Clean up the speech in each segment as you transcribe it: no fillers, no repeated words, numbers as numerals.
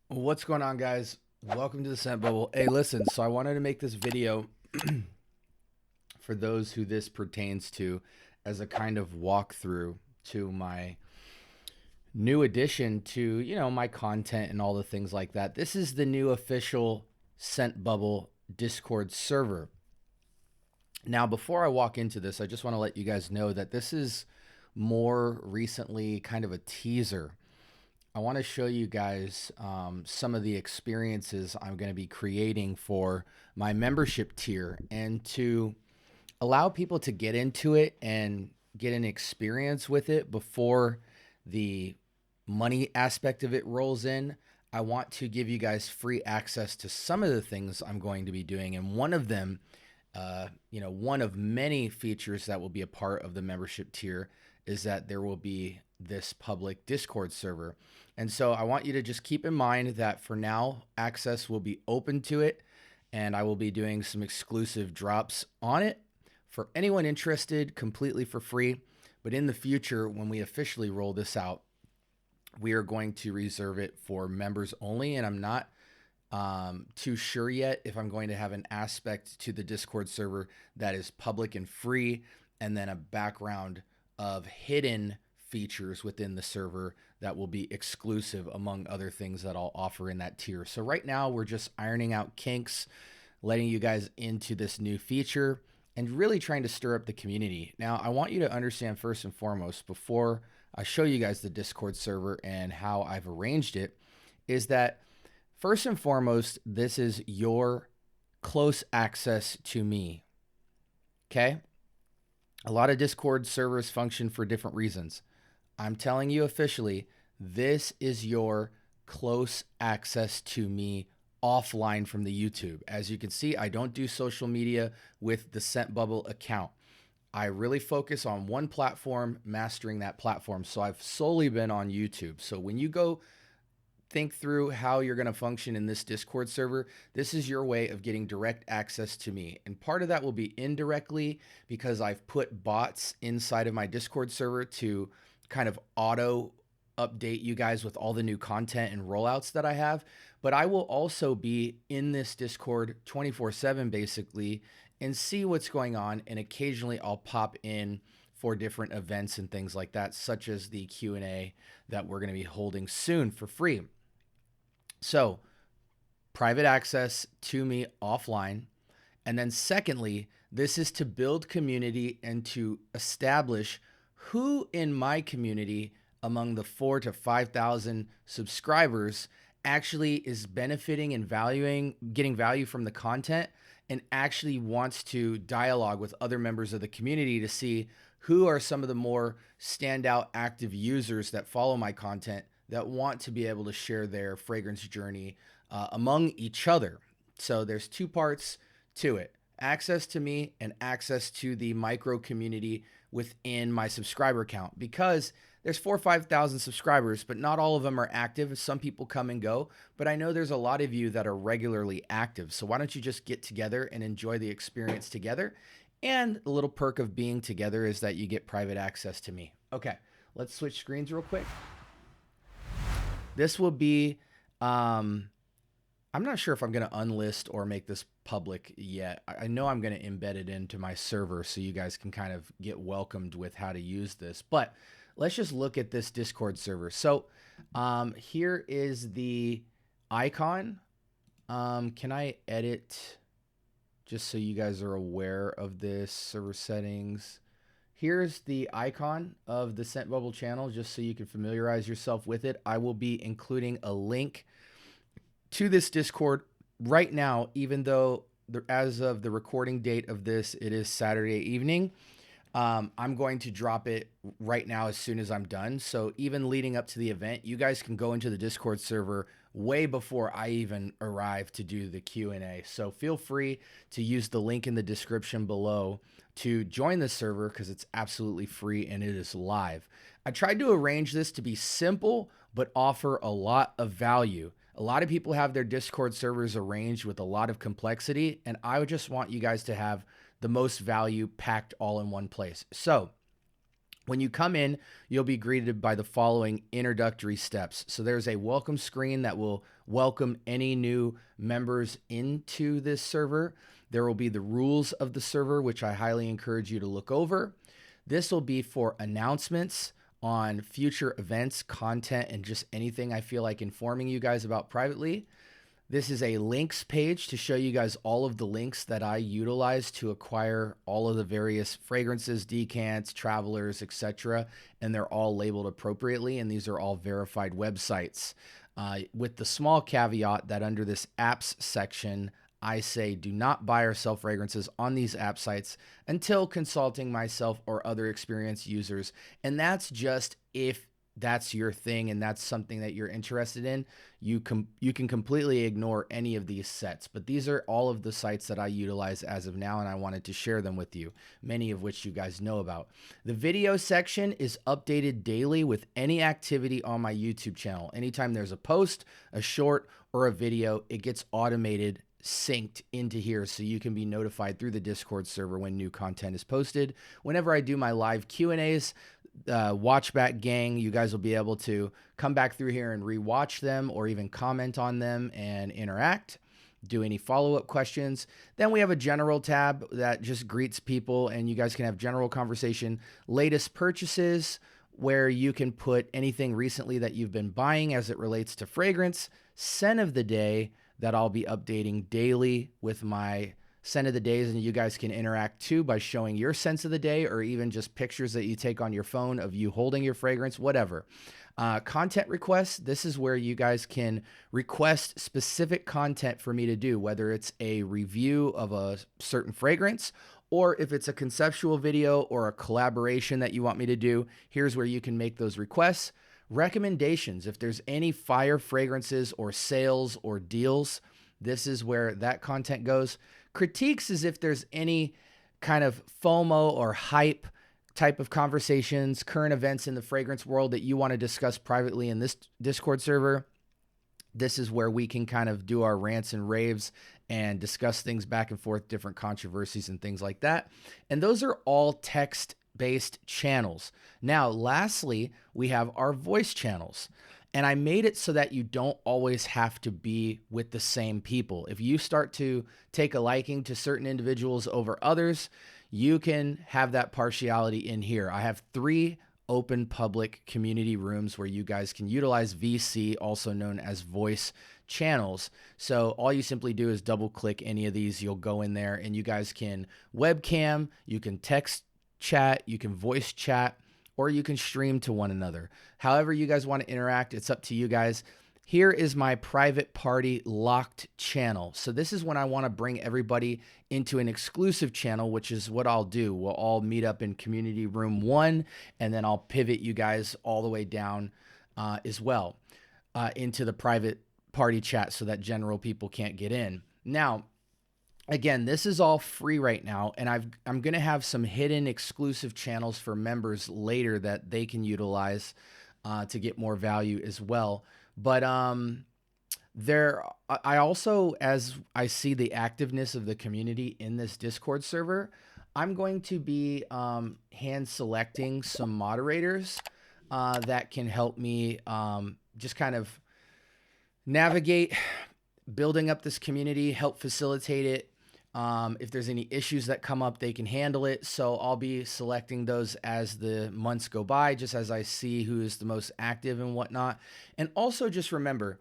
What's going on, guys? Welcome to the Scent Bubble. Hey, listen, so I wanted to make this video for those who this pertains to as a kind of walkthrough to my new addition to, my content and all the things like that. This is the new official Scent Bubble Discord server. Now, before I walk into this, I just want to let you guys know that this is more recently kind of a teaser. I want to show you guys some of the experiences I'm going to be creating for my membership tier and to allow people to get into it and get an experience with it before the money aspect of it rolls in. I want to give you guys free access to some of the things I'm going to be doing. And one of them, one of many features that will be a part of the membership tier is that there will be this public Discord server. And so I want you to just keep in mind that for now, access will be open to it, and I will be doing some exclusive drops on it for anyone interested, completely for free. But in the future, when we officially roll this out, we are going to reserve it for members only, and I'm not too sure yet if I'm going to have an aspect to the Discord server that is public and free, and then a background of hidden features within the server that will be exclusive, among other things that I'll offer in that tier. So right now we're just ironing out kinks, letting you guys into this new feature and really trying to stir up the community. Now, I want you to understand first and foremost, before I show you guys the Discord server and how I've arranged it, is that first and foremost, this is your close access to me. Okay? A lot of Discord servers function for different reasons. I'm telling you officially, this is your close access to me offline from the YouTube. As you can see, I don't do social media with the Scent Bubble account. I really focus on one platform, mastering that platform. So I've solely been on YouTube. So when you go think through how you're going to function in this Discord server, this is your way of getting direct access to me. And part of that will be indirectly because I've put bots inside of my Discord server to kind of auto update you guys with all the new content and rollouts that I have. But I will also be in this Discord 24/7 basically and see what's going on. And occasionally I'll pop in for different events and things like that, such as the Q&A that we're going to be holding soon for free. So private access to me offline. And then secondly, this is to build community and to establish who in my community among the 4,000 to 5,000 subscribers actually is benefiting and getting value from the content and actually wants to dialogue with other members of the community to see who are some of the more standout active users that follow my content that want to be able to share their fragrance journey among each other. So there's two parts to it: access to me and access to the micro community within my subscriber count, because there's 4,000 or 5,000 subscribers, but not all of them are active. Some people come and go, but I know there's a lot of you that are regularly active. So why don't you just get together and enjoy the experience together? And the little perk of being together is that you get private access to me. Okay, let's switch screens real quick. This will be, I'm not sure if I'm going to unlist or make this public yet. I know I'm going to embed it into my server so you guys can kind of get welcomed with how to use this. But let's just look at this Discord server. So here is the icon. Can I edit just so you guys are aware of this server settings? Here's the icon of the Scent Bubble channel, just so you can familiarize yourself with it. I will be including a link to this Discord right now, even though as of the recording date of this, it is Saturday evening. I'm going to drop it right now as soon as I'm done. So even leading up to the event, you guys can go into the Discord server way before I even arrive to do the Q&A. So feel free to use the link in the description below to join the server, because it's absolutely free and it is live. I tried to arrange this to be simple, but offer a lot of value. A lot of people have their Discord servers arranged with a lot of complexity, and I would just want you guys to have the most value packed all in one place. So When you come in, you'll be greeted by the following introductory steps. So there's a welcome screen that will welcome any new members into this server. There will be the rules of the server, which I highly encourage you to look over. This will be for announcements on future events, content, and just anything I feel like informing you guys about privately. This is a links page to show you guys all of the links that I utilize to acquire all of the various fragrances, decants, travelers, etc. And they're all labeled appropriately, and these are all verified websites. With the small caveat that under this apps section, I say do not buy or sell fragrances on these app sites until consulting myself or other experienced users. And that's just if that's your thing and that's something that you're interested in. You can completely ignore any of these sets, but these are all of the sites that I utilize as of now, and I wanted to share them with you, many of which you guys know about. The video section is updated daily with any activity on my YouTube channel. Anytime there's a post, a short, or a video, it gets automated, synced into here, so you can be notified through the Discord server when new content is posted. Whenever I do my live Q&As, watch back gang, you guys will be able to come back through here and rewatch them or even comment on them and interact, do any follow-up questions. Then we have a general tab that just greets people and you guys can have general conversation. Latest purchases, where you can put anything recently that you've been buying as it relates to fragrance. Scent of the day, that I'll be updating daily with my scent of the days, and you guys can interact too by showing your scents of the day or even just pictures that you take on your phone of you holding your fragrance, whatever. Content requests, this is where you guys can request specific content for me to do, whether it's a review of a certain fragrance or if it's a conceptual video or a collaboration that you want me to do. Here's where you can make those requests. Recommendations, if there's any fire fragrances or sales or deals, this is where that content goes. Critiques is if there's any kind of FOMO or hype type of conversations, current events in the fragrance world that you want to discuss privately in this Discord server. This is where we can kind of do our rants and raves and discuss things back and forth, different controversies and things like that. And those are all text-based channels. Now, lastly, we have our voice channels. And I made it so that you don't always have to be with the same people. If you start to take a liking to certain individuals over others, you can have that partiality in here. I have 3 open public community rooms where you guys can utilize VC, also known as voice channels. So all you simply do is double click any of these. You'll go in there and you guys can webcam, you can text chat, you can voice chat, or you can stream to one another. However you guys want to interact, it's up to you guys. Here is my private party locked channel. So this is when I want to bring everybody into an exclusive channel, which is what I'll do. We'll all meet up in community room 1, and then I'll pivot you guys all the way down as well into the private party chat so that general people can't get in. Now, again, this is all free right now, and I'm going to have some hidden exclusive channels for members later that they can utilize to get more value as well. But I also, as I see the activeness of the community in this Discord server, I'm going to be hand selecting some moderators that can help me just kind of navigate building up this community, help facilitate it. If there's any issues that come up, they can handle it. So I'll be selecting those as the months go by, just as I see who is the most active and whatnot. And also just remember,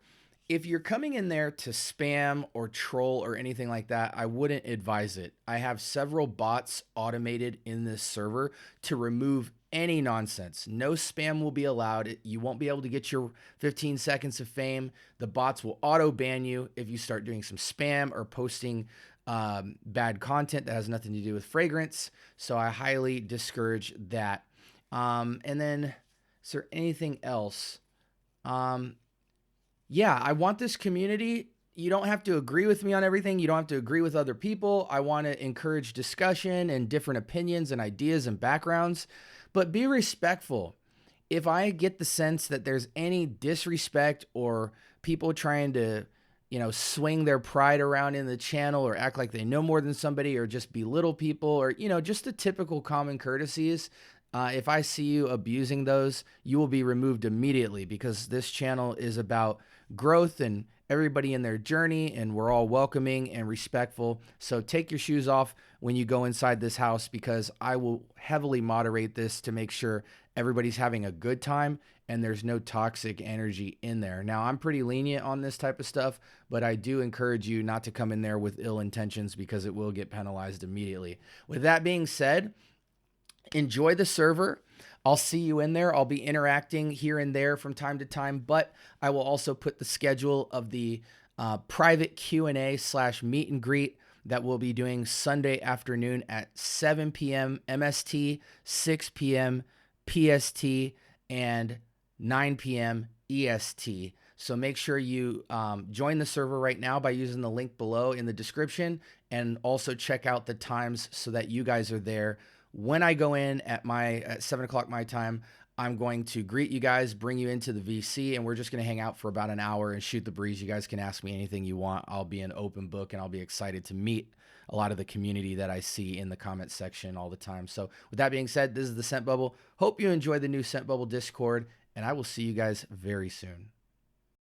if you're coming in there to spam or troll or anything like that, I wouldn't advise it. I have several bots automated in this server to remove any nonsense. No spam will be allowed. You won't be able to get your 15 seconds of fame. The bots will auto ban you if you start doing some spam or posting bad content that has nothing to do with fragrance. So I highly discourage that. And then is there anything else? Yeah, I want this community. You don't have to agree with me on everything. You don't have to agree with other people. I want to encourage discussion and different opinions and ideas and backgrounds, but be respectful. If I get the sense that there's any disrespect or people trying to, swing their pride around in the channel or act like they know more than somebody or just belittle people or, just the typical common courtesies, if I see you abusing those, you will be removed immediately, because this channel is about growth and everybody in their journey, and we're all welcoming and respectful. So take your shoes off when you go inside this house, because I will heavily moderate this to make sure everybody's having a good time and there's no toxic energy in there. Now, I'm pretty lenient on this type of stuff, but I do encourage you not to come in there with ill intentions, because it will get penalized immediately. With that being said, enjoy the server. I'll see you in there. I'll be interacting here and there from time to time, but I will also put the schedule of the private Q&A / meet and greet that we'll be doing Sunday afternoon at 7 p.m. MST, 6 p.m. PST, and 9 p.m. EST. So make sure you join the server right now by using the link below in the description, and also check out the times so that you guys are there. When I go in at 7 o'clock my time, I'm going to greet you guys, bring you into the VC, and we're just going to hang out for about an hour and shoot the breeze. You guys can ask me anything you want. I'll be an open book, and I'll be excited to meet a lot of the community that I see in the comment section all the time. So with that being said, this is the Scent Bubble. Hope you enjoy the new Scent Bubble Discord, and I will see you guys very soon.